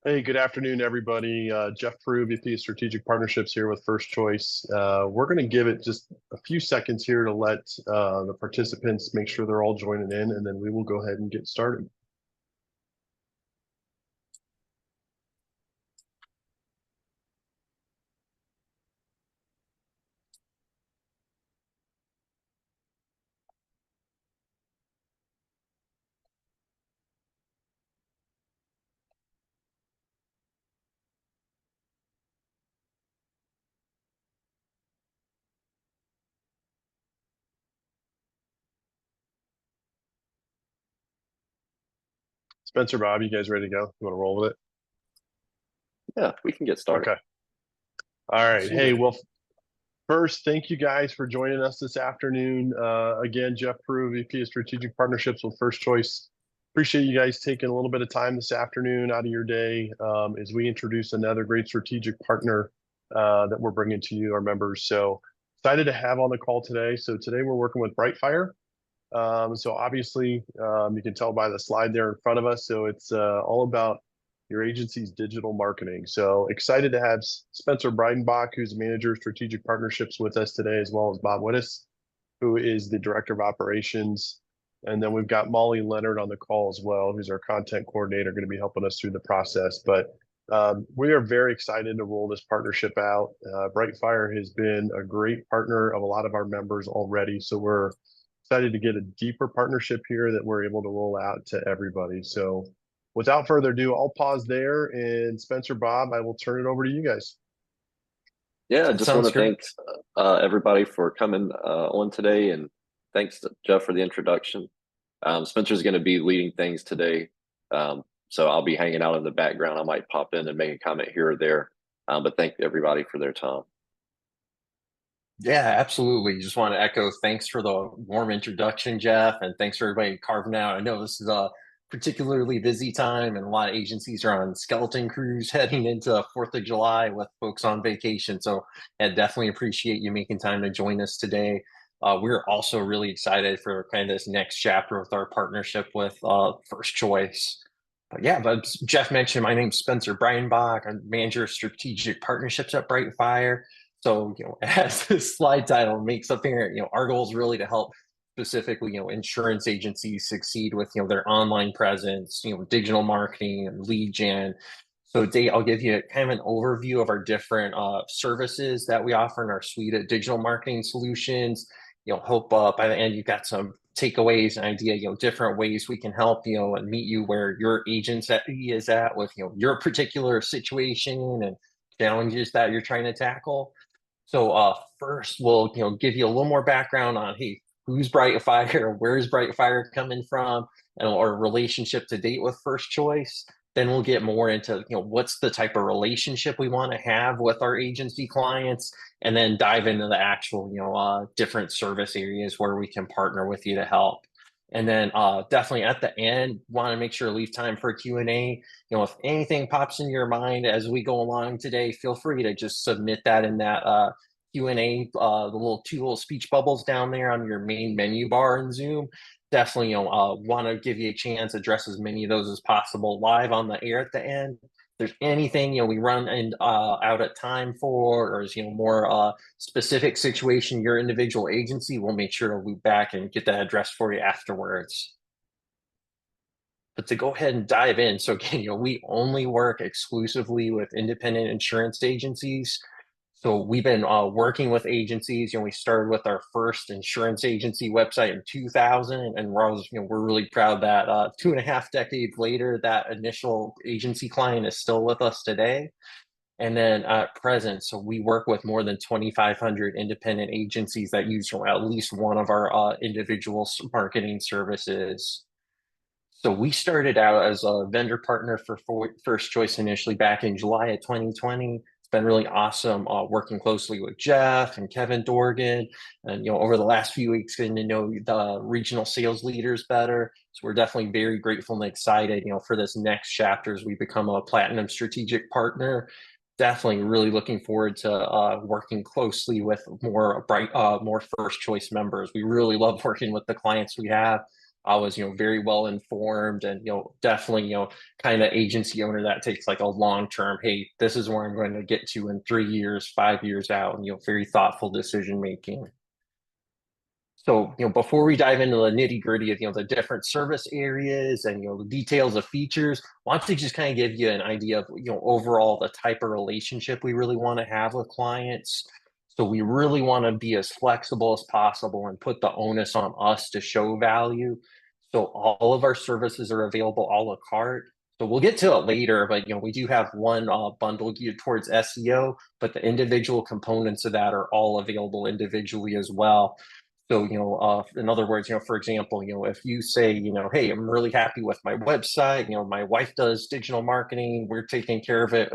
Hey, good afternoon, everybody. Jeff Prue, VP of Strategic Partnerships here with First Choice. We're going to give it just a few seconds here to let the participants make sure they're all joining in, and then we will go ahead and get started. Spencer, Bob, you guys ready to go? You want to roll with it? Yeah, we can get started. Okay. All right. Hey, Absolutely. well, first, thank you guys for joining us this afternoon. Again, Jeff Prue, VP of Strategic Partnerships with First Choice. Appreciate you guys taking a little bit of time this afternoon out of your day as we introduce another great strategic partner that we're bringing to you, our members. So excited to have on the call today. So today we're working with BrightFire. So obviously, you can tell by the slide there in front of us. So it's all about your agency's digital marketing. So excited to have Spencer Breidenbach, who's the manager of strategic partnerships with us today, as well as Bob Wittes, who is the director of operations. And then we've got Molly Leonard on the call as well, who's our content coordinator, going to be helping us through the process. But we are very excited to roll this partnership out. BrightFire has been a great partner of a lot of our members already. So we're excited to get a deeper partnership here that we're able to roll out to everybody. So without further ado, I'll pause there. And Spencer, Bob, I will turn it over to you guys. Yeah, I That just want sounds to great. thank everybody for coming on today, and thanks to Jeff for the introduction. Spencer's going to be leading things today, so I'll be hanging out in the background. I might pop in and make a comment here or there, but thank everybody for their time. Yeah, absolutely. Just want to echo thanks for the warm introduction, Jeff, and thanks for everybody carving out. I know this is a particularly busy time, and a lot of agencies are on skeleton crews heading into 4th of July with folks on vacation. So I definitely appreciate you making time to join us today. We're also really excited for kind of this next chapter with our partnership with First Choice. But Jeff mentioned, my name's Spencer Breinbach. I'm manager of strategic partnerships at BrightFire. So, as the slide title makes apparent, our goal is really to help specifically, insurance agencies succeed with, their online presence, digital marketing and lead gen. So today I'll give you kind of an overview of our different services that we offer in our suite of digital marketing solutions. Hope by the end you've got some takeaways and idea, different ways we can help, and meet you where your agency is at with, your particular situation and challenges that you're trying to tackle. So first, we'll give you a little more background on hey, who's BrightFire, where's BrightFire coming from, and our relationship to date with First Choice. Then we'll get more into what's the type of relationship we want to have with our agency clients, and then dive into the actual different service areas where we can partner with you to help. And then definitely at the end, want to make sure to leave time for Q&A. If anything pops in your mind as we go along today, feel free to just submit that in that Q&A, the two little speech bubbles down there on your main menu bar in Zoom. Definitely, want to give you a chance to address as many of those as possible live on the air at the end. If there's anything we run and out at time for, or is more specific situation your individual agency, we'll make sure to loop back and get that addressed for you afterwards. But to go ahead and dive in, so again, we only work exclusively with independent insurance agencies. So we've been working with agencies. We started with our first insurance agency website in 2000, and we're really proud that 2.5 decades later, that initial agency client is still with us today. And then at present, so we work with more than 2,500 independent agencies that use at least one of our individual marketing services. So we started out as a vendor partner for First Choice initially back in July of 2020. It's been really awesome working closely with Jeff and Kevin Dorgan, and over the last few weeks getting to know the regional sales leaders better. So we're definitely very grateful and excited, for this next chapter as we become a platinum strategic partner. Definitely really looking forward to working closely with more First Choice members. We really love working with the clients we have. I was, very well informed and, definitely, kind of agency owner that takes like a long-term, hey, this is where I'm going to get to in 3 years, 5 years out, and, very thoughtful decision making. So, before we dive into the nitty gritty of, the different service areas and, the details of features, I want to just kind of give you an idea of, overall the type of relationship we really want to have with clients. So we really want to be as flexible as possible and put the onus on us to show value. So all of our services are available a la carte. So we'll get to it later, but, we do have one bundle geared towards SEO, but the individual components of that are all available individually as well. So, in other words, for example, if you say, hey, I'm really happy with my website, my wife does digital marketing, we're taking care of it,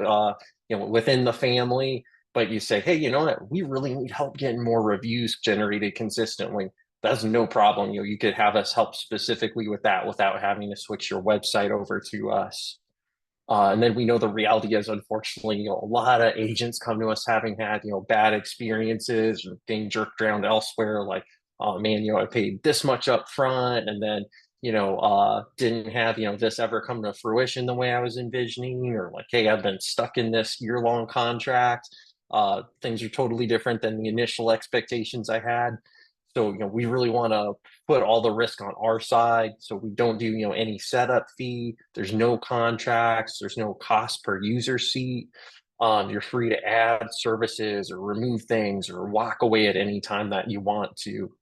within the family, but you say, hey, you know what, we really need help getting more reviews generated consistently. That's no problem. You could have us help specifically with that without having to switch your website over to us. And then we know the reality is, unfortunately, a lot of agents come to us having had, bad experiences or being jerked around elsewhere. Like, oh man, I paid this much up front, and then, didn't have, this ever come to fruition the way I was envisioning, or like, hey, I've been stuck in this year-long contract. Things are totally different than the initial expectations I had. So, we really want to put all the risk on our side. So we don't do, any setup fee. There's no contracts. There's no cost per user seat. You're free to add services or remove things or walk away at any time that you want to.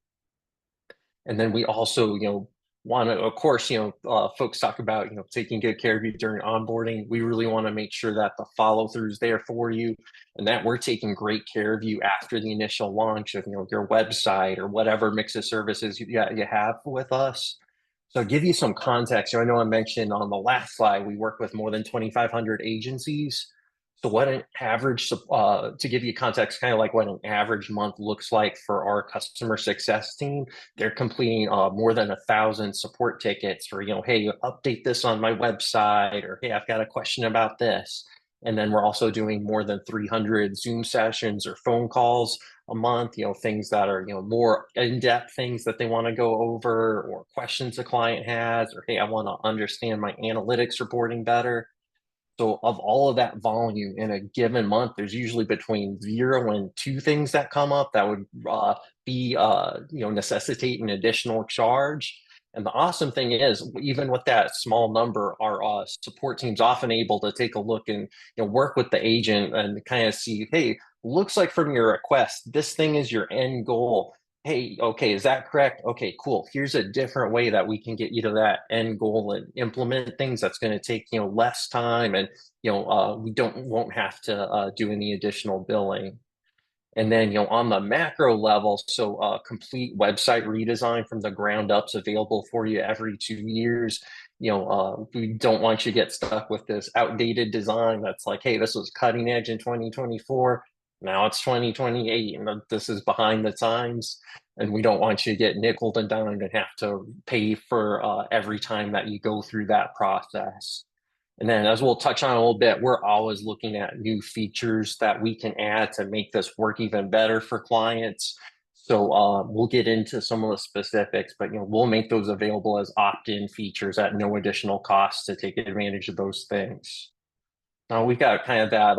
And then we also, want to, of course, folks talk about, taking good care of you during onboarding. We really want to make sure that the follow through is there for you and that we're taking great care of you after the initial launch of, your website or whatever mix of services you have with us. So I'll give you some context. I know I mentioned on the last slide, we work with more than 2,500 agencies. So what an average, to give you context, kind of like what an average month looks like for our customer success team, they're completing more than 1,000 support tickets for, hey, update this on my website, or hey, I've got a question about this. And then we're also doing more than 300 Zoom sessions or phone calls a month, things that are, more in-depth things that they want to go over, or questions the client has, or hey, I want to understand my analytics reporting better. So of all of that volume in a given month, there's usually between 0 and 2 things that come up that would be, necessitate an additional charge. And the awesome thing is, even with that small number, our support team's often able to take a look and, work with the agent and kind of see, hey, looks like from your request, this thing is your end goal. Hey, okay, is that correct? Okay, cool. Here's a different way that we can get you to that end goal and implement things that's going to take, less time, and, we won't have to do any additional billing. And then, on the macro level, so complete website redesign from the ground up's available for you every 2 years. We don't want you to get stuck with this outdated design that's like, hey, this was cutting edge in 2024. Now it's 2028, and this is behind the times. And we don't want you to get nickeled and dimed and have to pay for every time that you go through that process. And then, as we'll touch on a little bit, we're always looking at new features that we can add to make this work even better for clients. So we'll get into some of the specifics, but we'll make those available as opt-in features at no additional cost to take advantage of those things. Now we've got kind of that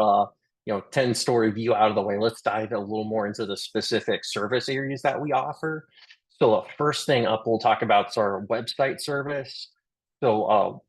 10-story view out of the way. Let's dive a little more into the specific service areas that we offer. So the first thing up we'll talk about is our website service. So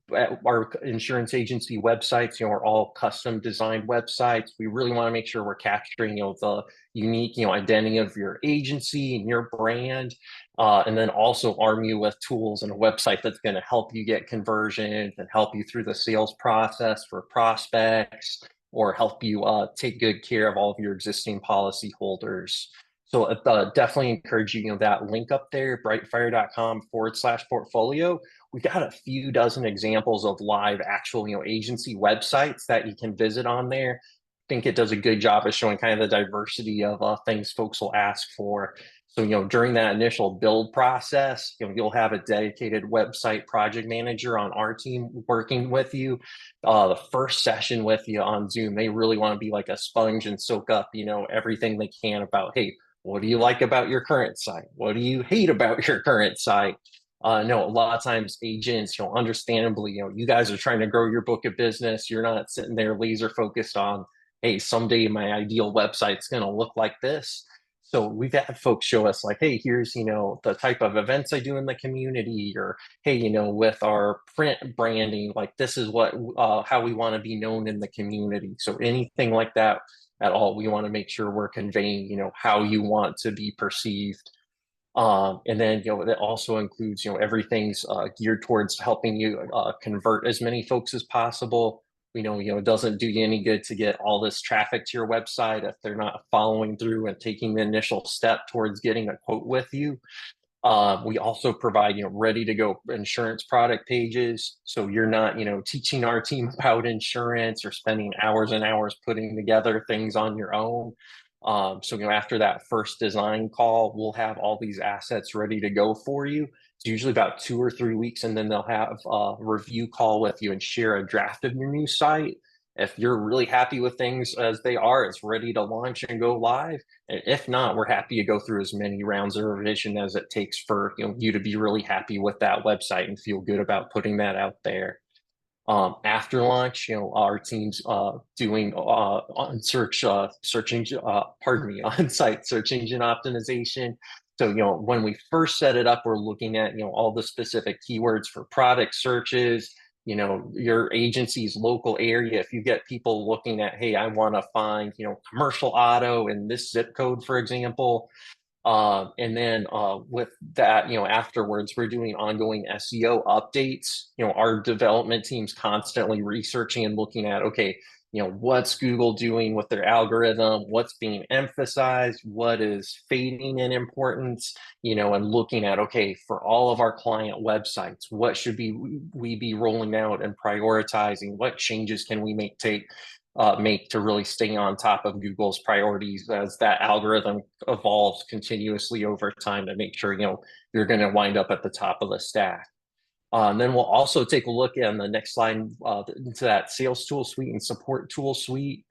our insurance agency websites, are all custom designed websites. We really want to make sure we're capturing, the unique, identity of your agency and your brand, and then also arm you with tools and a website that's going to help you get conversions and help you through the sales process for prospects, or help you take good care of all of your existing policy holders. So definitely encourage you, that link up there, brightfire.com/portfolio. We've got a few dozen examples of live actual, agency websites that you can visit on there. I think it does a good job of showing kind of the diversity of things folks will ask for. So, during that initial build process, you'll have a dedicated website project manager on our team working with you. The first session with you on Zoom, they really want to be like a sponge and soak up, everything they can about, hey, what do you like about your current site? What do you hate about your current site? No, a lot of times agents, understandably, you guys are trying to grow your book of business. You're not sitting there laser focused on, hey, someday my ideal website's going to look like this. So we've had folks show us like, hey, here's, the type of events I do in the community, or hey, with our print branding, like this is what how we want to be known in the community. So anything like that at all, we want to make sure we're conveying, how you want to be perceived. And then, that also includes, everything's geared towards helping you convert as many folks as possible. It doesn't do you any good to get all this traffic to your website if they're not following through and taking the initial step towards getting a quote with you. We also provide, ready to go insurance product pages. So you're not, teaching our team about insurance or spending hours and hours putting together things on your own. So, after that first design call, we'll have all these assets ready to go for you. It's usually about 2 or 3 weeks, and then they'll have a review call with you and share a draft of your new site. If you're really happy with things as they are, it's ready to launch and go live. And if not, we're happy to go through as many rounds of revision as it takes for you to be really happy with that website and feel good about putting that out there. After launch, our team's doing on on-site search engine optimization. So, when we first set it up, we're looking at, all the specific keywords for product searches, your agency's local area. If you get people looking at, hey, I want to find, commercial auto in this zip code, for example. And then with that, afterwards, we're doing ongoing SEO updates. Our development team's constantly researching and looking at, okay, what's Google doing with their algorithm? What's being emphasized? What is fading in importance? And looking at, okay, for all of our client websites, what should we be rolling out and prioritizing? What changes can we make to really stay on top of Google's priorities as that algorithm evolves continuously over time to make sure you're going to wind up at the top of the stack. And then we'll also take a look in the next slide into that sales tool suite and support tool suite.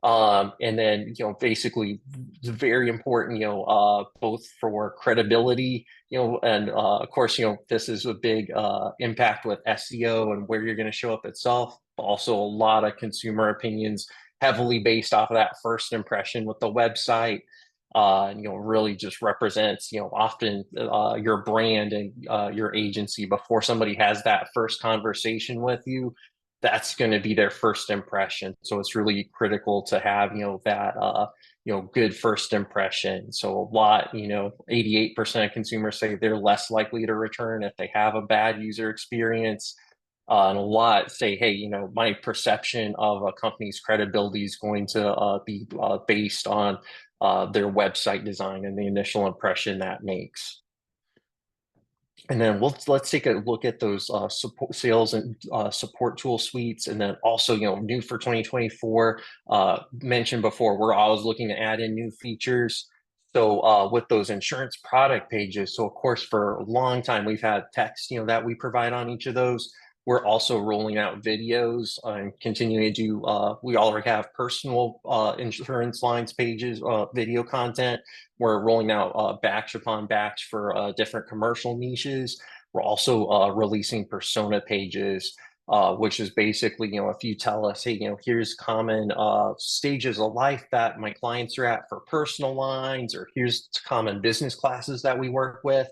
And then, basically very important, both for credibility, and of course, this is a big impact with SEO and where you're going to show up itself. But also a lot of consumer opinions heavily based off of that first impression with the website. Really just represents, often your brand and your agency before somebody has that first conversation with you. That's going to be their first impression. So it's really critical to have, that, good first impression. So a lot, 88% of consumers say they're less likely to return if they have a bad user experience. And a lot say, hey, my perception of a company's credibility is going to be based on their website design and the initial impression that makes. And then let's take a look at those support sales and support tool suites. And then also, new for 2024, mentioned before, we're always looking to add in new features. So with those insurance product pages, so of course, for a long time, we've had text, that we provide on each of those. We're also rolling out videos and continuing to do, we already have personal insurance lines pages, video content. We're rolling out batch upon batch for different commercial niches. We're also releasing persona pages, which is basically, if you tell us, hey, here's common stages of life that my clients are at for personal lines, or here's common business classes that we work with,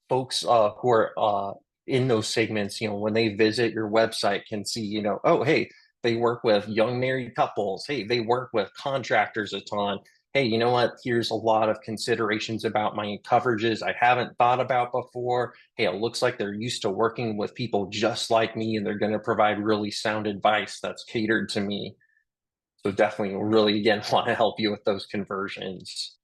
folks who are in those segments, when they visit your website can see, oh, hey, they work with young married couples. Hey, they work with contractors a ton. Hey, you know what? Here's a lot of considerations about my coverages I haven't thought about before. Hey, it looks like they're used to working with people just like me, and they're going to provide really sound advice that's catered to me. So definitely really, again, want to help you with those conversions.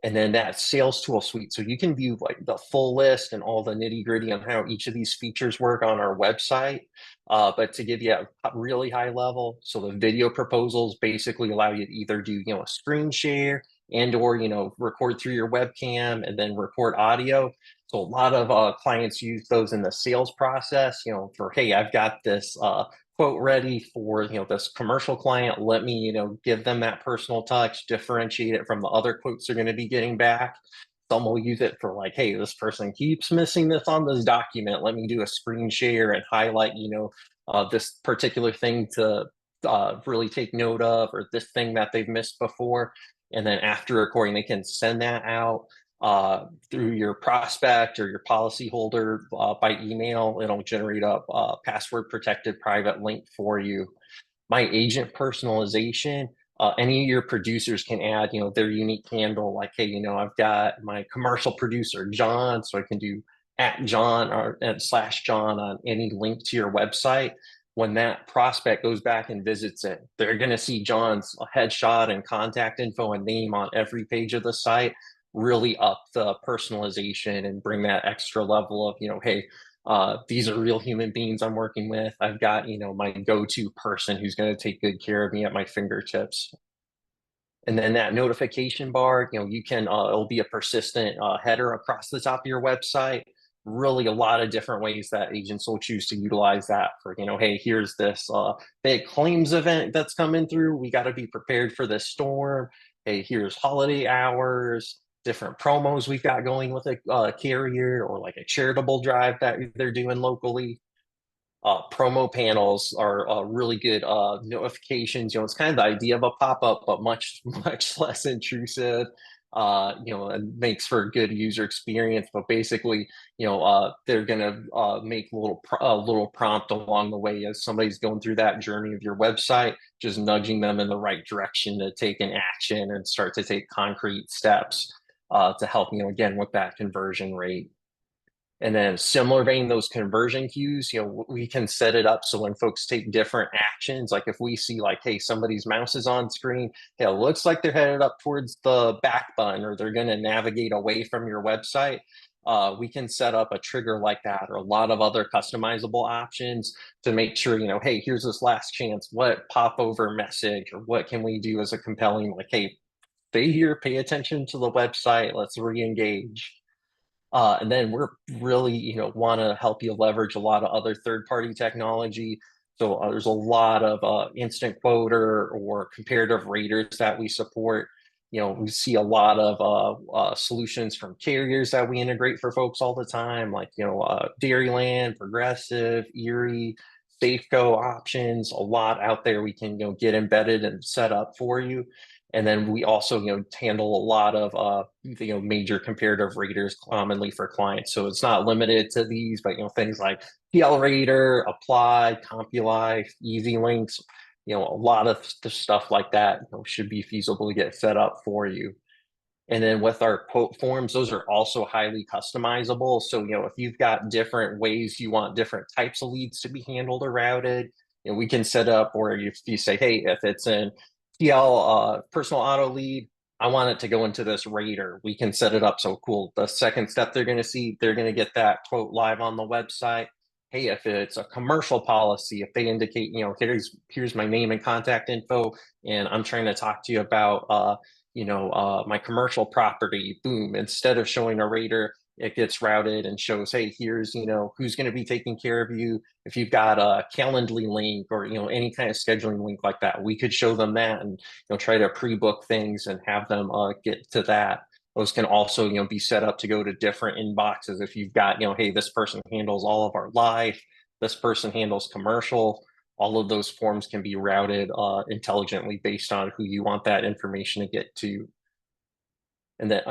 And then that sales tool suite. So you can view like the full list and all the nitty gritty on how each of these features work on our website. But to give you a really high level, so the video proposals basically allow you to either do, a screen share and or, record through your webcam and then record audio. So a lot of clients use those in the sales process, for, hey, I've got this quote ready for this commercial client. Let me give them that personal touch, differentiate it from the other quotes they're going to be getting back. Some will use it for like, hey, this person keeps missing this on this document. Let me do a screen share and highlight, this particular thing to really take note of, or this thing that they've missed before. And then after recording, they can send that out through your prospect or your policy holder by email. It'll generate a password protected private link for you. My agent personalization, any of your producers can add, their unique handle. Like, hey, I've got my commercial producer, John, so I can do @John or /John on any link to your website. When that prospect goes back and visits it, they're going to see John's headshot and contact info and name on every page of the site. Really up the personalization and bring that extra level of, hey, these are real human beings I'm working with. I've got, my go-to person who's going to take good care of me at my fingertips. And then that notification bar, you can, it'll be a persistent header across the top of your website. Really a lot of different ways that agents will choose to utilize that for, hey, here's this big claims event that's coming through. We got to be prepared for this storm. Hey, here's holiday hours, different promos we've got going with a carrier, or like a charitable drive that they're doing locally. Promo panels are really good notifications. It's kind of the idea of a pop-up, but much, much less intrusive. It makes for a good user experience, but basically, they're gonna make a little prompt along the way as somebody's going through that journey of your website, just nudging them in the right direction to take an action and start to take concrete steps to help, again, with that conversion rate. And then similar vein, those conversion cues, we can set it up so when folks take different actions, like if we see like, hey, somebody's mouse is on screen, hey, it looks like they're headed up towards the back button, or they're going to navigate away from your website. We can set up a trigger like that, or a lot of other customizable options to make sure, hey, here's this last chance. What popover message, or what can we do as a compelling, like, hey, stay here, pay attention to the website, let's re-engage. And then we're really, want to help you leverage a lot of other third-party technology. So there's a lot of instant quoter or comparative raters that we support. We see a lot of solutions from carriers that we integrate for folks all the time, like, Dairyland, Progressive, Erie, Safeco options, a lot out there we can, get embedded and set up for you. And then we also, handle a lot of, major comparative raters commonly for clients. So it's not limited to these, but, things like PL Rater, Apply, CompuLife, Easy Links, a lot of stuff like that should be feasible to get set up for you. And then with our quote forms, those are also highly customizable. So, if you've got different ways you want different types of leads to be handled or routed, we can set up, or if you say, hey, if it's an TL personal auto lead, I want it to go into this rater, we can set it up. So cool. The second step they're going to see, they're going to get that quote live on the website. Hey, if it's a commercial policy, if they indicate, here's my name and contact info, and I'm trying to talk to you about, my commercial property, boom, instead of showing a rater, it gets routed and shows, hey, here's, who's going to be taking care of you. If you've got a Calendly link or, any kind of scheduling link like that, we could show them that and, try to pre-book things and have them get to that. Those can also, be set up to go to different inboxes. If you've got, hey, this person handles all of our live, this person handles commercial, all of those forms can be routed intelligently based on who you want that information to get to. And then,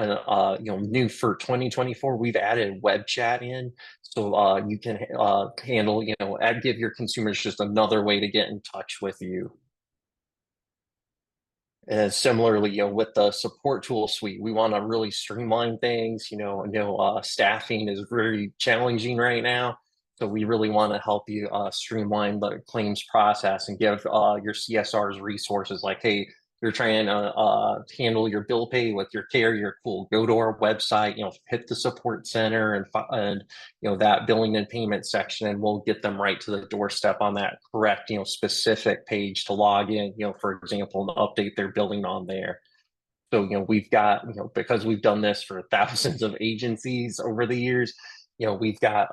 new for 2024, we've added web chat in. So you can handle, give your consumers just another way to get in touch with you. And similarly, with the support tool suite, we want to really streamline things. Staffing is very challenging right now. So we really want to help you streamline the claims process and give your CSRs resources like, hey, you're trying to handle your bill pay with your carrier, cool, go to our website, hit the support center and that billing and payment section, and we'll get them right to the doorstep on that correct, specific page to log in, for example, and update their billing on there. So, we've got, because we've done this for thousands of agencies over the years, we've got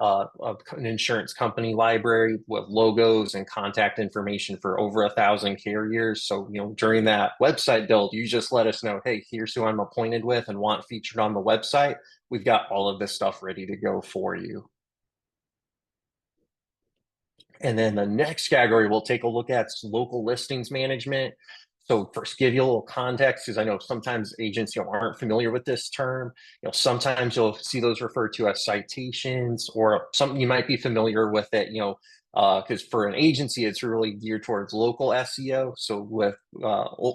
an insurance company library with logos and contact information for over 1,000 carriers. So, during that website build, you just let us know, hey, here's who I'm appointed with and want featured on the website. We've got all of this stuff ready to go for you. And then the next category we'll take a look at is local listings management. So first, give you a little context, because I know sometimes agents aren't familiar with this term. Sometimes you'll see those referred to as citations, or something you might be familiar with it. Because for an agency, it's really geared towards local SEO. So with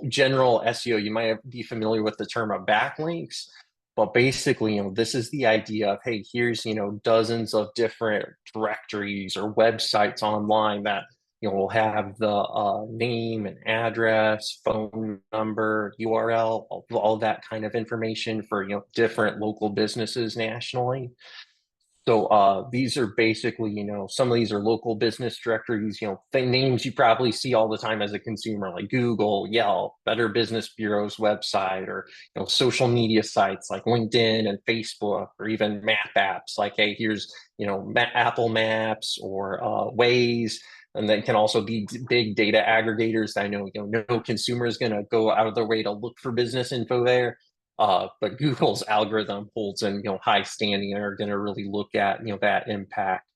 general SEO, you might be familiar with the term of backlinks. But basically, this is the idea of, hey, here's, dozens of different directories or websites online that, will have the name and address, phone number, URL, all that kind of information for, different local businesses nationally. So these are basically, some of these are local business directories, names you probably see all the time as a consumer, like Google, Yelp, Better Business Bureau's website, or social media sites like LinkedIn and Facebook, or even map apps like, hey, here's Apple Maps or Waze. And then can also be big data aggregators that I know no consumer is going to go out of their way to look for business info there. But Google's algorithm holds in high standing and are going to really look at that impact.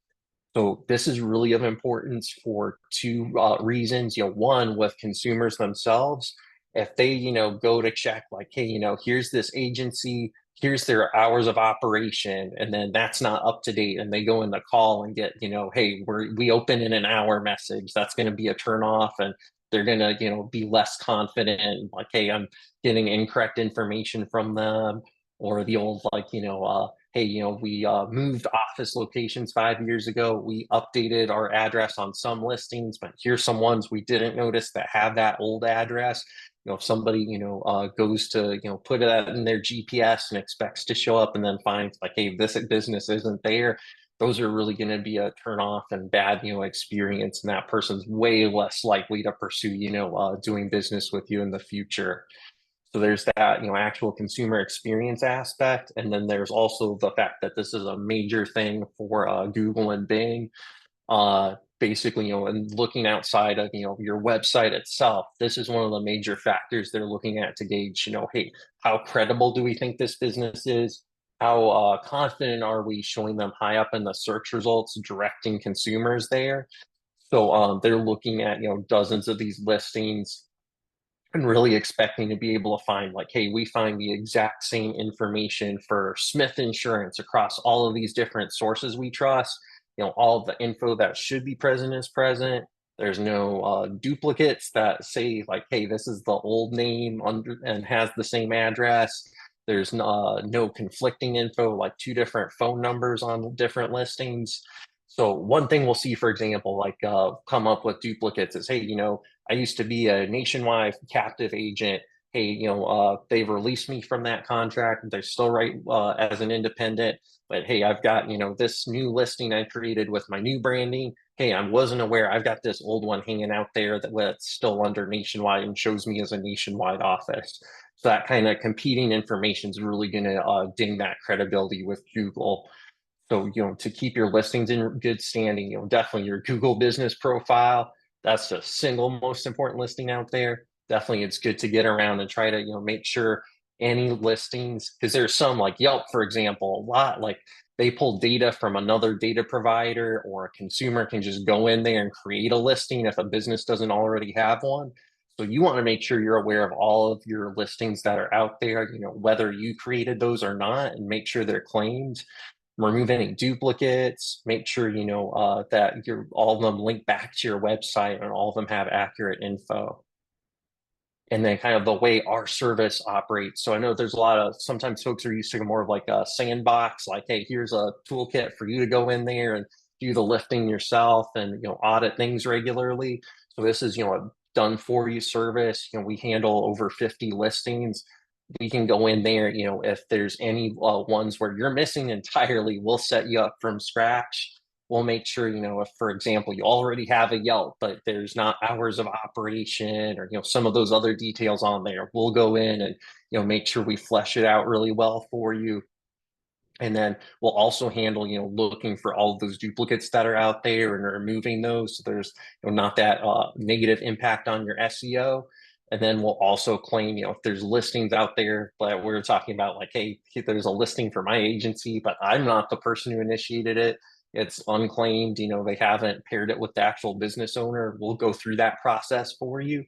So this is really of importance for two reasons. One, with consumers themselves, if they go to check like, hey, here's this agency, here's their hours of operation, and then that's not up to date, and they go in the call and get hey, we open in an hour message, that's going to be a turn off, and they're going to be less confident, like, hey, I'm getting incorrect information from them, or the old like hey, we moved office locations 5 years ago. We updated our address on some listings, but here's some ones we didn't notice that have that old address. If somebody goes to put that in their GPS and expects to show up and then finds like, hey, this business isn't there, those are really going to be a turn off and bad experience, and that person's way less likely to pursue doing business with you in the future. So there's that, actual consumer experience aspect. And then there's also the fact that this is a major thing for Google and Bing. Basically, and looking outside of, your website itself, this is one of the major factors they're looking at to gauge, hey, how credible do we think this business is? How confident are we showing them high up in the search results, directing consumers there? So they're looking at, dozens of these listings and really expecting to be able to find like, hey, we find the exact same information for Smith Insurance across all of these different sources we trust. All of the info that should be present is present. There's no duplicates that say like, hey, this is the old name under and has the same address. There's no conflicting info, like two different phone numbers on different listings. So one thing we'll see, for example, like come up with duplicates is, hey, I used to be a nationwide captive agent. Hey, they've released me from that contract. They're still right as an independent, but hey, I've got, this new listing I created with my new branding. Hey, I wasn't aware I've got this old one hanging out there that's still under nationwide and shows me as a nationwide office. So that kind of competing information is really going to ding that credibility with Google. So, to keep your listings in good standing, definitely your Google business profile, that's the single most important listing out there. Definitely it's good to get around and try to, make sure any listings, because there's some like Yelp, for example, a lot like they pull data from another data provider, or a consumer can just go in there and create a listing if a business doesn't already have one. So you want to make sure you're aware of all of your listings that are out there, whether you created those or not, and make sure they're claimed. Remove any duplicates, make sure that all of them link back to your website and all of them have accurate info. And then kind of the way our service operates. So I know there's a lot of, sometimes folks are used to more of like a sandbox, like, hey, here's a toolkit for you to go in there and do the lifting yourself and audit things regularly. So this is a done for you service. We handle over 50 listings. We can go in there, if there's any ones where you're missing entirely, we'll set you up from scratch. We'll make sure, if, for example, you already have a Yelp, but there's not hours of operation or, some of those other details on there, we'll go in and, make sure we flesh it out really well for you. And then we'll also handle, looking for all of those duplicates that are out there and removing those. So there's not that negative impact on your SEO. And then we'll also claim, if there's listings out there that we're talking about, like, hey, there's a listing for my agency, but I'm not the person who initiated it. It's unclaimed, they haven't paired it with the actual business owner. We'll go through that process for you.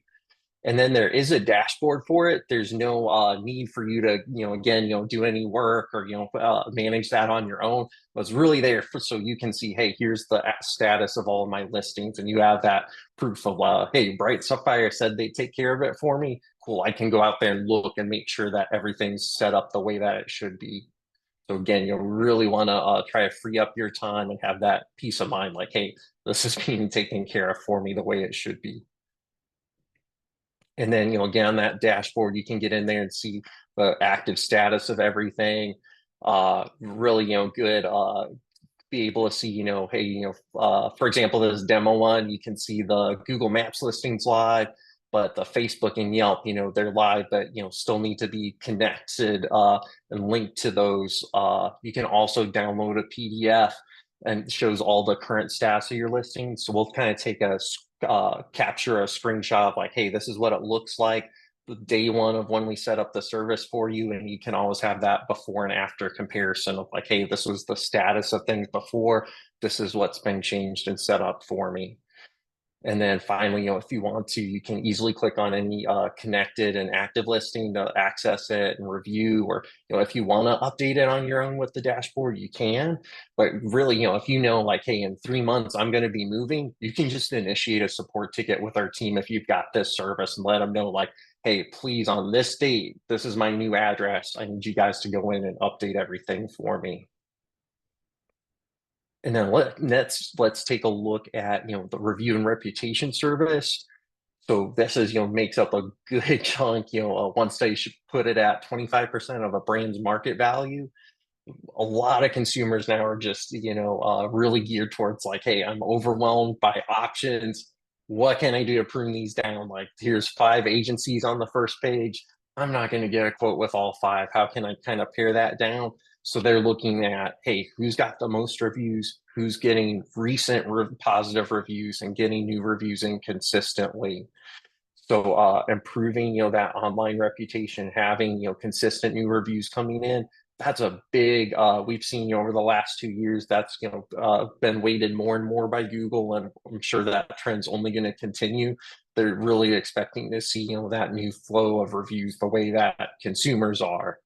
And then there is a dashboard for it. There's no need for you to, again, do any work or, manage that on your own. But it's really there so you can see, hey, here's the status of all of my listings. And you have that proof of, hey, BrightFire said they take care of it for me. Cool. I can go out there and look and make sure that everything's set up the way that it should be. So again, you'll really want to try to free up your time and have that peace of mind, like, hey, this is being taken care of for me the way it should be. And then, again, on that dashboard, you can get in there and see the active status of everything. Really, good. Be able to see, hey, for example, this demo one, you can see the Google Maps listings live, but the Facebook and Yelp, they're live, but still need to be connected and linked to those. You can also download a PDF and shows all the current stats of your listings. So we'll kind of take a capture a screenshot of like, hey, this is what it looks like the day one of when we set up the service for you. And you can always have that before and after comparison of like, hey, this was the status of things before, this is what's been changed and set up for me. And then finally, if you want to, you can easily click on any connected and active listing to access it and review, or, if you want to update it on your own with the dashboard, you can. But really, if like, hey, in 3 months, I'm going to be moving, you can just initiate a support ticket with our team if you've got this service and let them know like, hey, please, on this date, this is my new address. I need you guys to go in and update everything for me. And then let's take a look at the review and reputation service. So this is makes up a good chunk. One study should put it at 25% of a brand's market value. A lot of consumers now are just really geared towards like, hey, I'm overwhelmed by options. What can I do to prune these down? Like, here's 5 agencies on the first page. I'm not going to get a quote with all 5. How can I kind of pare that down? So they're looking at, hey, who's got the most reviews, who's getting recent positive reviews and getting new reviews in consistently. So improving, that online reputation, having, consistent new reviews coming in, that's a big, we've seen, over the last 2 years, that's, been weighted more and more by Google. And I'm sure that trend's only going to continue. They're really expecting to see, that new flow of reviews the way that consumers are.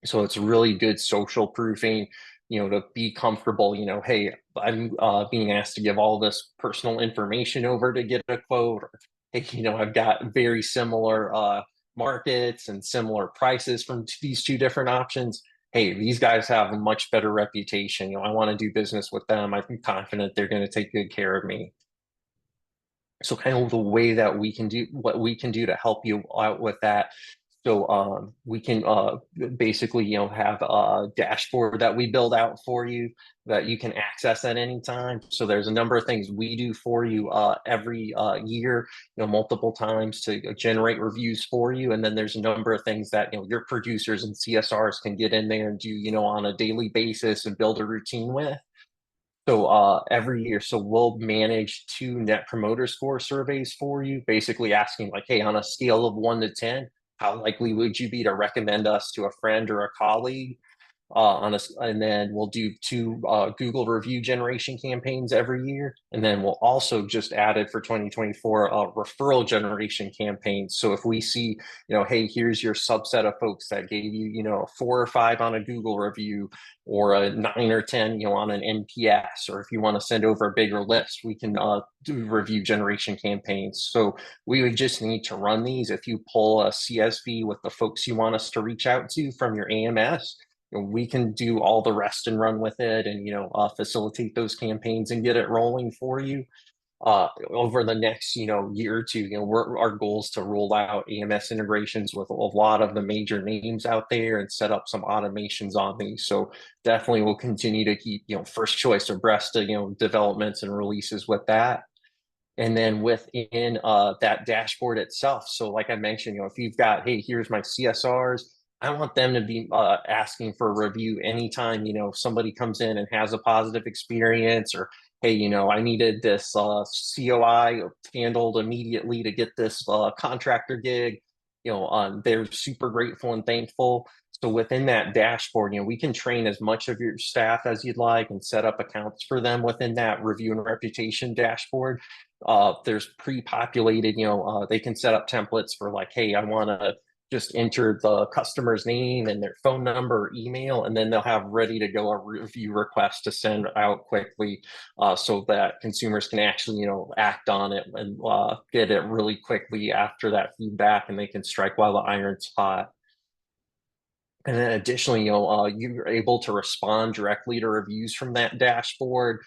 So it's really good social proofing, to be comfortable, hey, I'm being asked to give all this personal information over to get a quote. Or, hey, I've got very similar markets and similar prices from these 2 different options. Hey, these guys have a much better reputation. I want to do business with them. I'm confident they're going to take good care of me. So kind of the way that what we can do to help you out with that. So we can basically, have a dashboard that we build out for you that you can access at any time. So there's a number of things we do for you every year, multiple times to generate reviews for you. And then there's a number of things that, your producers and CSRs can get in there and do, on a daily basis and build a routine with. So every year, so we'll manage 2 net promoter score surveys for you, basically asking like, hey, on a scale of 1 to 10, how likely would you be to recommend us to a friend or a colleague? And then we'll do 2 Google review generation campaigns every year. And then we'll also just added for 2024 a referral generation campaign. So if we see, hey, here's your subset of folks that gave you, a 4 or 5 on a Google review or a 9 or 10, on an NPS, or if you want to send over a bigger list, we can do review generation campaigns. So we would just need to run these. If you pull a CSV with the folks you want us to reach out to from your AMS, we can do all the rest and run with it and, facilitate those campaigns and get it rolling for you. Over the next, year or 2, our goal is to roll out AMS integrations with a lot of the major names out there and set up some automations on these. So definitely we'll continue to keep, FirstChoice abreast of, developments and releases with that. And then within that dashboard itself. So like I mentioned, if you've got, hey, here's my CSRs, I want them to be asking for a review anytime, somebody comes in and has a positive experience, or, hey, I needed this COI handled immediately to get this contractor gig. They're super grateful and thankful. So within that dashboard, we can train as much of your staff as you'd like and set up accounts for them within that review and reputation dashboard. There's pre-populated, they can set up templates for like, hey, I want to just enter the customer's name and their phone number or email, and then they'll have ready to go a review request to send out quickly, so that consumers can actually, act on it and get it really quickly after that feedback, and they can strike while the iron's hot. And then additionally, you're able to respond directly to reviews from that dashboard.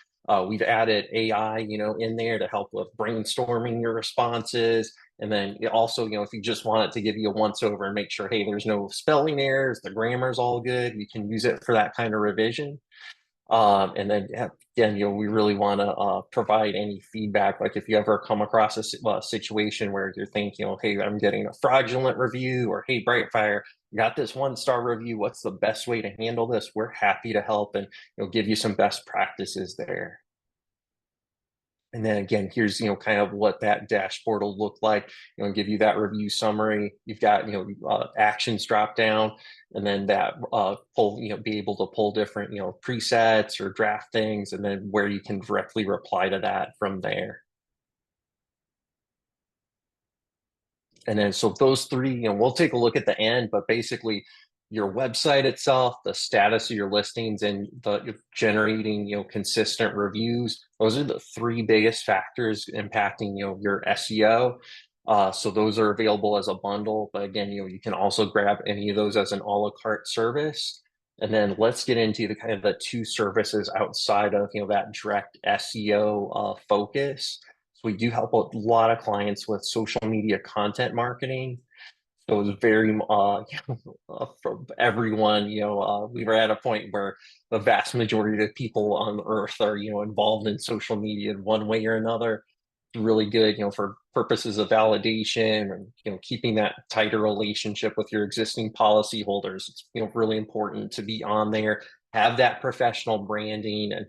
We've added AI, in there to help with brainstorming your responses. And then also, if you just want it to give you a once over and make sure, hey, there's no spelling errors, the grammar's all good, you can use it for that kind of revision. And then again, we really want to provide any feedback. Like if you ever come across a situation where you're thinking, hey, I'm getting a fraudulent review, or hey, BrightFire, got this 1-star review, what's the best way to handle this? We're happy to help and give you some best practices there. And then again, here's, kind of what that dashboard will look like, give you that review summary. You've got, actions drop down, and then that pull, be able to pull different, presets or draft things, and then where you can directly reply to that from there. And then, so those three, we'll take a look at the end, but basically your website itself, the status of your listings, and the generating, consistent reviews. Those are the three biggest factors impacting, your SEO. So those are available as a bundle, but again, you can also grab any of those as an a la carte service. And then let's get into the kind of the two services outside of, that direct SEO focus. So we do help a lot of clients with social media content marketing. So it was very from everyone, we were at a point where the vast majority of people on earth are, involved in social media in one way or another. It's really good, for purposes of validation and, keeping that tighter relationship with your existing policyholders. It's, really important to be on there, have that professional branding and,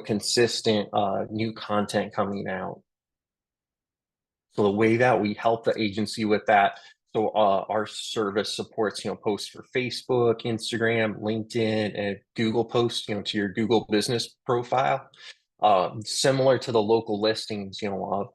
consistent new content coming out. So the way that we help the agency with that, so our service supports, posts for Facebook, Instagram, LinkedIn, and Google posts, to your Google business profile. Similar to the local listings,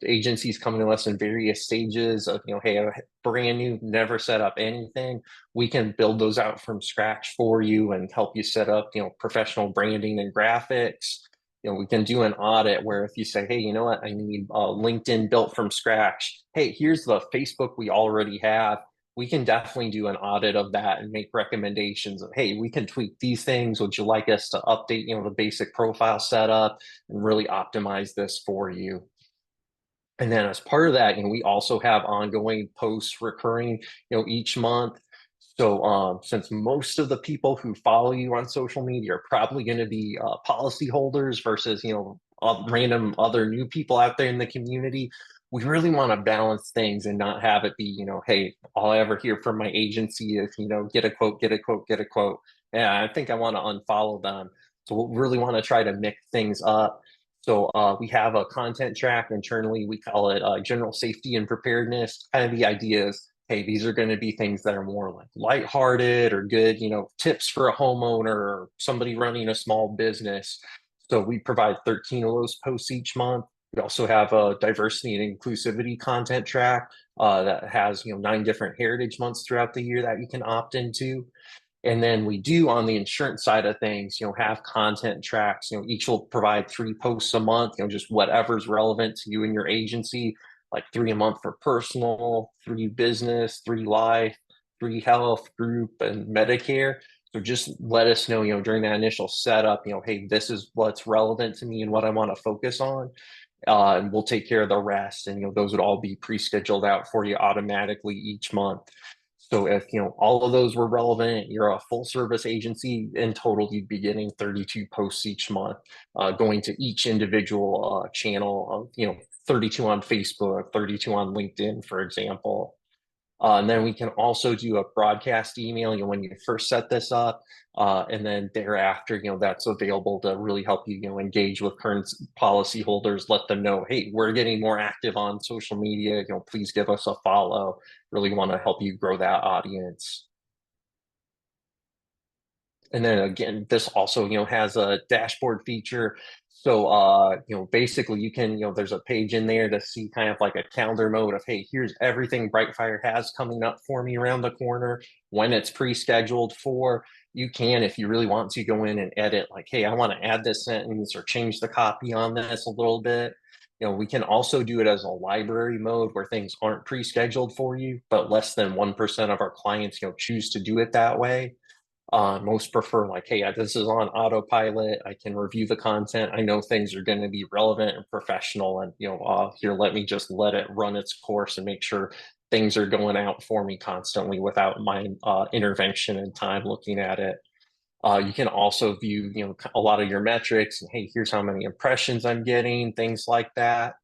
agencies coming to us in various stages of, hey, I'm brand new, never set up anything. We can build those out from scratch for you and help you set up, professional branding and graphics. We can do an audit where if you say, hey, you know what, I need LinkedIn built from scratch. Hey, here's the Facebook we already have. We can definitely do an audit of that and make recommendations of, hey, we can tweak these things. Would you like us to update, the basic profile setup and really optimize this for you? And then as part of that, we also have ongoing posts recurring, each month. So since most of the people who follow you on social media are probably going to be policyholders versus, random other new people out there in the community, we really want to balance things and not have it be, hey, all I ever hear from my agency is, get a quote, get a quote, get a quote. Yeah, I think I want to unfollow them. So we really want to try to mix things up. So we have a content track internally. We call it general safety and preparedness. Kind of the idea is, hey, these are going to be things that are more like lighthearted or good, tips for a homeowner or somebody running a small business. So we provide 13 of those posts each month. We also have a diversity and inclusivity content track that has, 9 different heritage months throughout the year that you can opt into. And then we do on the insurance side of things, have content tracks, each will provide 3 posts a month, just whatever's relevant to you and your agency, like 3 a month for personal, 3 business, 3 life, 3 health, group, and Medicare. So just let us know, during that initial setup, hey, this is what's relevant to me and what I want to focus on. And we'll take care of the rest. And, those would all be pre-scheduled out for you automatically each month. So if, all of those were relevant, you're a full service agency, in total, you'd be getting 32 posts each month, going to each individual channel of, 32 on Facebook, 32 on LinkedIn, for example. And then we can also do a broadcast email, when you first set this up. And then thereafter, that's available to really help you, engage with current policyholders, let them know, hey, we're getting more active on social media, please give us a follow. Really want to help you grow that audience. And then again, this also, has a dashboard feature. So, basically you can, there's a page in there to see kind of like a calendar mode of, hey, here's everything BrightFire has coming up for me around the corner, when it's pre-scheduled for. You can, if you really want to, go in and edit, like, hey, I want to add this sentence or change the copy on this a little bit. We can also do it as a library mode where things aren't pre-scheduled for you, but less than 1% of our clients, choose to do it that way. Most prefer like, hey, this is on autopilot. I can review the content. I know things are going to be relevant and professional, and here, let me just let it run its course and make sure things are going out for me constantly without my intervention and time looking at it. You can also view, a lot of your metrics, and hey, here's how many impressions I'm getting, things like that.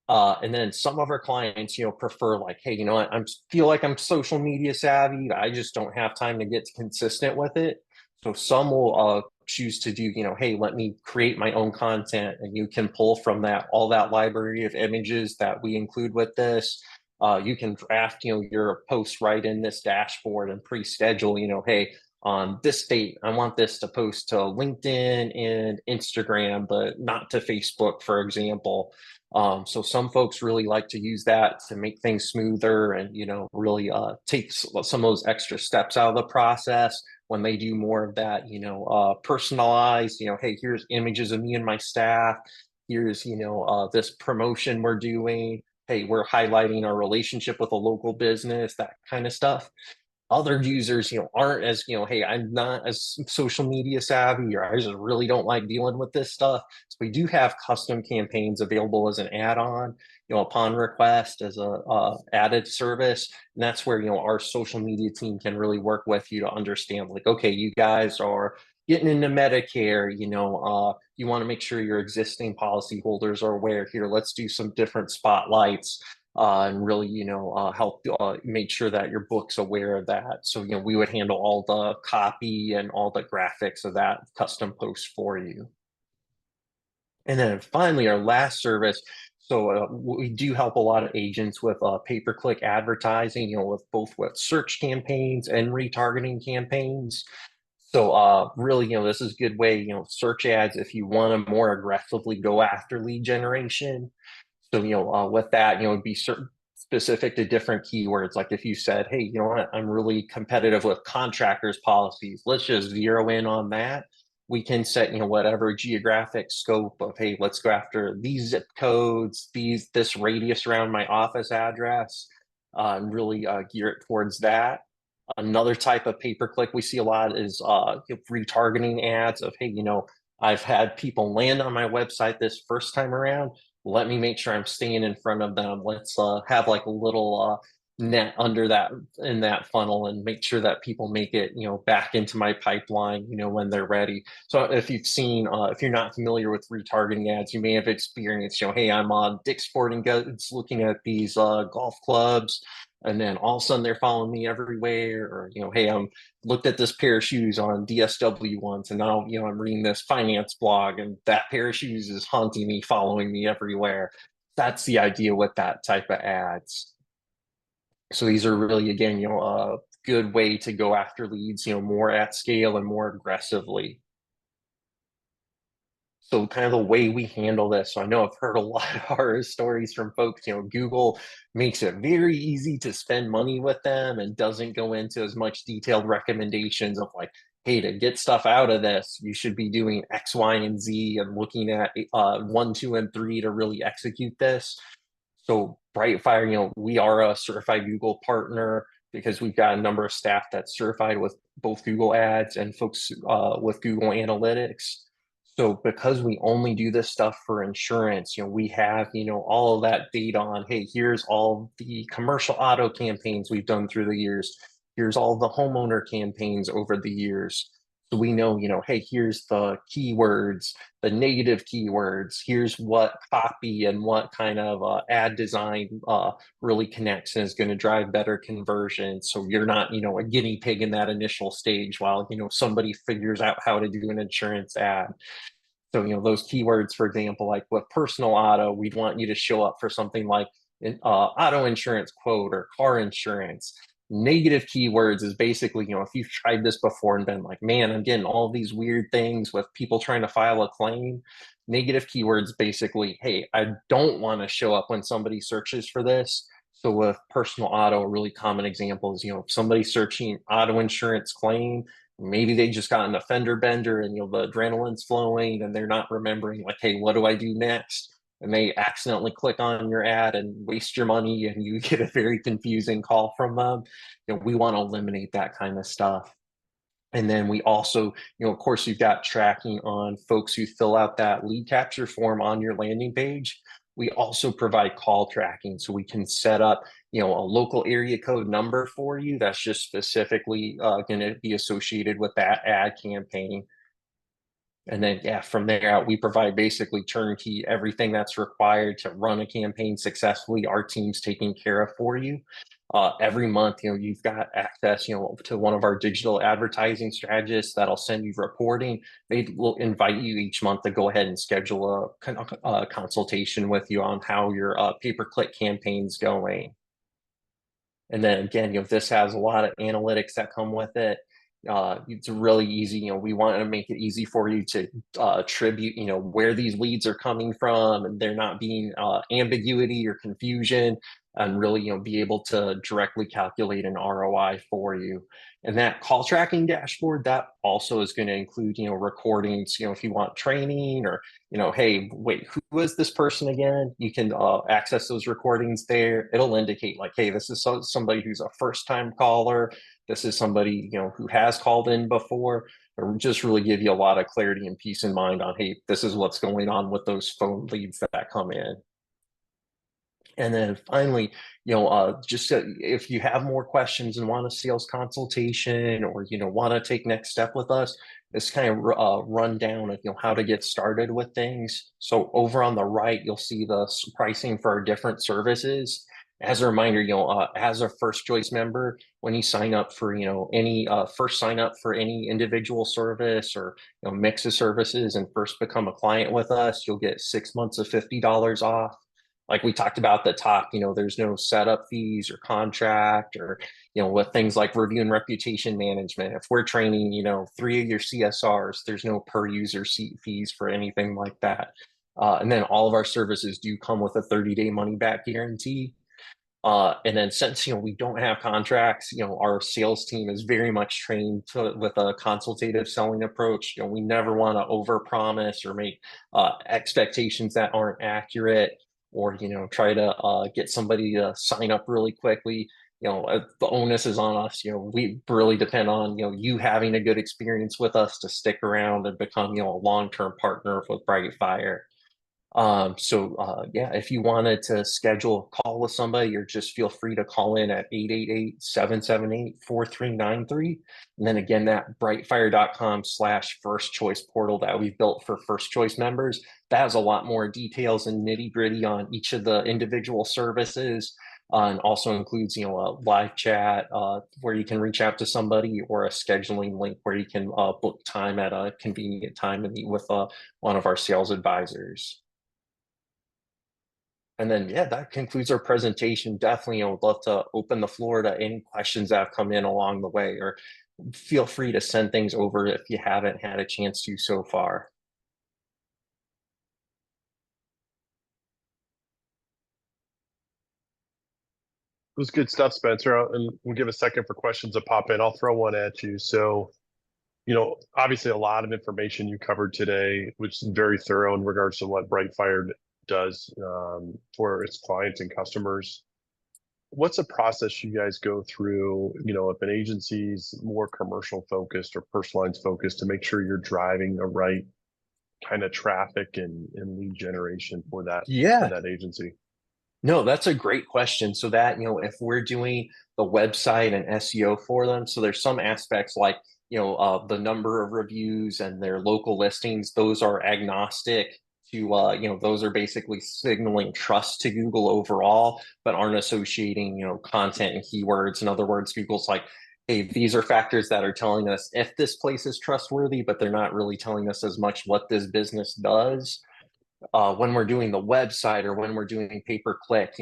And then some of our clients, prefer like, hey, you know what, I feel like I'm social media savvy, but I just don't have time to get consistent with it. So some will choose to do, hey, let me create my own content, and you can pull from that, all that library of images that we include with this. You can draft, your posts right in this dashboard and pre-schedule, hey, on this date, I want this to post to LinkedIn and Instagram, but not to Facebook, for example. So some folks really like to use that to make things smoother and, really take some of those extra steps out of the process when they do more of that, personalized, hey, here's images of me and my staff. Here's, this promotion we're doing. Hey, we're highlighting our relationship with a local business, that kind of stuff. Other users, aren't as, hey, I'm not as social media savvy, or I just really don't like dealing with this stuff. So we do have custom campaigns available as an add-on, upon request, as a added service. And that's where, our social media team can really work with you to understand, like, okay, you guys are getting into Medicare, you want to make sure your existing policyholders are aware. Here, let's do some different spotlights, and really, help make sure that your book's aware of that. So, we would handle all the copy and all the graphics of that custom post for you. And then finally, our last service. So we do help a lot of agents with pay-per-click advertising, with search campaigns and retargeting campaigns. So really, this is a good way, search ads, if you want to more aggressively go after lead generation. So, with that, it'd be certain specific to different keywords. Like if you said, hey, you know what, I'm really competitive with contractors policies, let's just zero in on that. We can set, whatever geographic scope of, hey, let's go after these zip codes, this radius around my office address, and really gear it towards that. Another type of pay-per-click we see a lot is retargeting ads of, hey, I've had people land on my website this first time around. Let me make sure I'm staying in front of them. Let's have like a little net under that, in that funnel, and make sure that people make it, back into my pipeline, when they're ready. So if you've seen, if you're not familiar with retargeting ads, you may have experienced, hey, I'm on Dick's Sporting Goods looking at these golf clubs, and then all of a sudden they're following me everywhere. Or, hey, I'm looked at this pair of shoes on DSW once, and now, I'm reading this finance blog, and that pair of shoes is haunting me, following me everywhere. That's the idea with that type of ads. So these are really, again, a good way to go after leads, more at scale and more aggressively. So kind of the way we handle this. So I know I've heard a lot of horror stories from folks, Google makes it very easy to spend money with them and doesn't go into as much detailed recommendations of like, hey, to get stuff out of this, you should be doing X, Y, and Z, and looking at 1, 2, and 3 to really execute this. So BrightFire, we are a certified Google partner because we've got a number of staff that's certified with both Google Ads and folks with Google Analytics. So because we only do this stuff for insurance, we have, all of that data on, hey, here's all the commercial auto campaigns we've done through the years. Here's all the homeowner campaigns over the years. So we know, hey, here's the keywords, the negative keywords, here's what copy and what kind of ad design really connects and is going to drive better conversion. So you're not, a guinea pig in that initial stage while, somebody figures out how to do an insurance ad. So, those keywords, for example, like with personal auto, we'd want you to show up for something like an auto insurance quote or car insurance. Negative keywords is basically, if you've tried this before and been like, man, I'm getting all these weird things with people trying to file a claim. Negative keywords basically, hey, I don't want to show up when somebody searches for this. So with personal auto, a really common example is, if somebody's searching auto insurance claim, maybe they just got an offender bender and the adrenaline's flowing and they're not remembering like, hey, what do I do next? And they accidentally click on your ad and waste your money and you get a very confusing call from them. We want to eliminate that kind of stuff. And then we also, of course, you've got tracking on folks who fill out that lead capture form on your landing page. We also provide call tracking, so we can set up, a local area code number for you that's just specifically going to be associated with that ad campaign. And then, yeah, from there out, we provide basically turnkey everything that's required to run a campaign successfully. Our team's taking care of for you. Every month, you've got access, to one of our digital advertising strategists that'll send you reporting. They will invite you each month to go ahead and schedule a consultation with you on how your pay-per-click campaign's going. And then again, this has a lot of analytics that come with it. It's really easy. We want to make it easy for you to attribute, where these leads are coming from, and there not being ambiguity or confusion, and really, be able to directly calculate an ROI for you. And that call tracking dashboard, that also is going to include, recordings, if you want training or, hey, wait, who is this person again? You can access those recordings there. It'll indicate like, hey, this is somebody who's a first-time caller. This is somebody, who has called in before, or just really give you a lot of clarity and peace of mind on, hey, this is what's going on with those phone leads that come in. And then finally, just if you have more questions and want a sales consultation or, want to take next step with us, this kind of rundown of, how to get started with things. So over on the right, you'll see the pricing for our different services. As a reminder, as a FirstChoice member, when you sign up for, any first sign up for any individual service or, mix of services and first become a client with us, you'll get 6 months of $50 off. Like we talked about at the top, there's no setup fees or contract or, with things like review and reputation management. If we're training, 3 of your CSRs, there's no per user seat fees for anything like that. And then all of our services do come with a 30-day money back guarantee. And then since, we don't have contracts, our sales team is very much trained with a consultative selling approach. We never want to overpromise or make expectations that aren't accurate, or, try to get somebody to sign up really quickly. The onus is on us. We really depend on, you having a good experience with us to stick around and become, a long-term partner with BrightFire. Yeah, if you wanted to schedule a call with somebody, or just feel free to call in at 888-778-4393. And then again, that brightfire.com/firstchoice portal that we've built for FirstChoice members, that has a lot more details and nitty gritty on each of the individual services. And also includes, a live chat where you can reach out to somebody, or a scheduling link where you can book time at a convenient time and meet with one of our sales advisors. And then, yeah, that concludes our presentation. Definitely, I would love to open the floor to any questions that have come in along the way, or feel free to send things over if you haven't had a chance to so far. It was good stuff, Spencer. And we'll give a second for questions to pop in. I'll throw one at you. So, obviously a lot of information you covered today, which is very thorough in regards to what BrightFire does for its clients and customers. What's a process you guys go through, if an agency's more commercial focused or personal lines focused, to make sure you're driving the right kind of traffic and lead generation for that, Yeah. for that agency? No, that's a great question. So that, if we're doing the website and SEO for them, so there's some aspects like, the number of reviews and their local listings, those are agnostic to, those are basically signaling trust to Google overall, but aren't associating, content and keywords. In other words, Google's like, hey, these are factors that are telling us if this place is trustworthy, but they're not really telling us as much what this business does. When we're doing the website or when we're doing pay-per-click,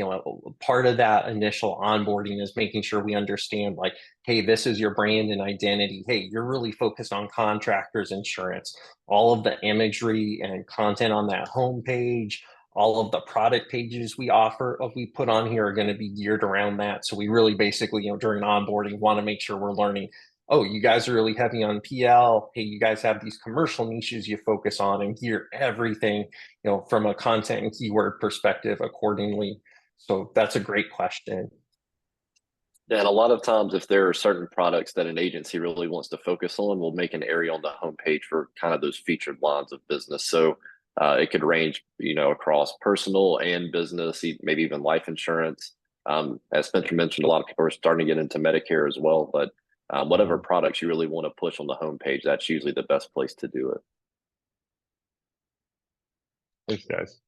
part of that initial onboarding is making sure we understand like, hey, this is your brand and identity. Hey, you're really focused on contractors insurance. All of the imagery and content on that homepage, all of the product pages we put on here are going to be geared around that. So we really basically, during onboarding, want to make sure we're learning, oh, you guys are really heavy on PL. Hey, you guys have these commercial niches you focus on, and gear everything, from a content and keyword perspective accordingly. So that's a great question. Yeah, and a lot of times, if there are certain products that an agency really wants to focus on, we'll make an area on the homepage for kind of those featured lines of business. So it could range, across personal and business, maybe even life insurance. As Spencer mentioned, a lot of people are starting to get into Medicare as well. But whatever products you really want to push on the homepage, that's usually the best place to do it. Thanks, guys.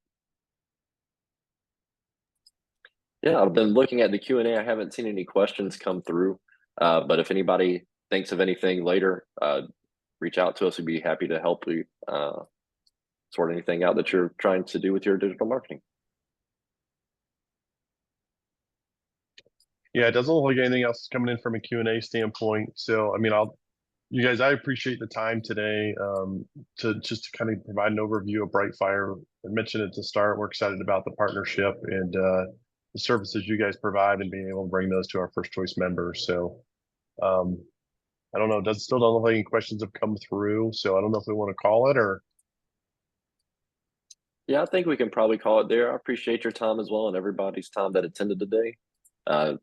Yeah, I've been looking at the Q&A. I haven't seen any questions come through. But if anybody thinks of anything later, reach out to us. We'd be happy to help you sort anything out that you're trying to do with your digital marketing. Yeah, it doesn't look like anything else is coming in from a Q&A standpoint. So, I mean, you guys, I appreciate the time today to kind of provide an overview of BrightFire. I mentioned at the start, we're excited about the partnership and the services you guys provide and being able to bring those to our First Choice members. So, I don't know, still don't look like any questions have come through. So I don't know if we want to call it or. Yeah, I think we can probably call it there. I appreciate your time as well and everybody's time that attended today.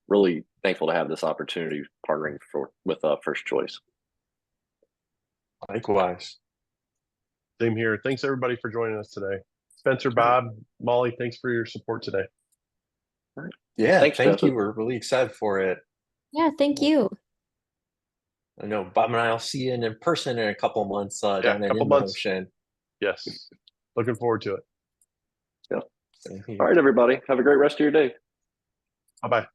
Really thankful to have this opportunity partnering with First Choice. Likewise. Same here. Thanks everybody for joining us today. Spencer, Bob, Molly, thanks for your support today. All right. Yeah, thank you. We're really excited for it. Yeah, thank you. I know Bob and I will see you in person in a couple months down in Motion. Yes. Looking forward to it. Yeah. All right, everybody. Have a great rest of your day. Bye-bye.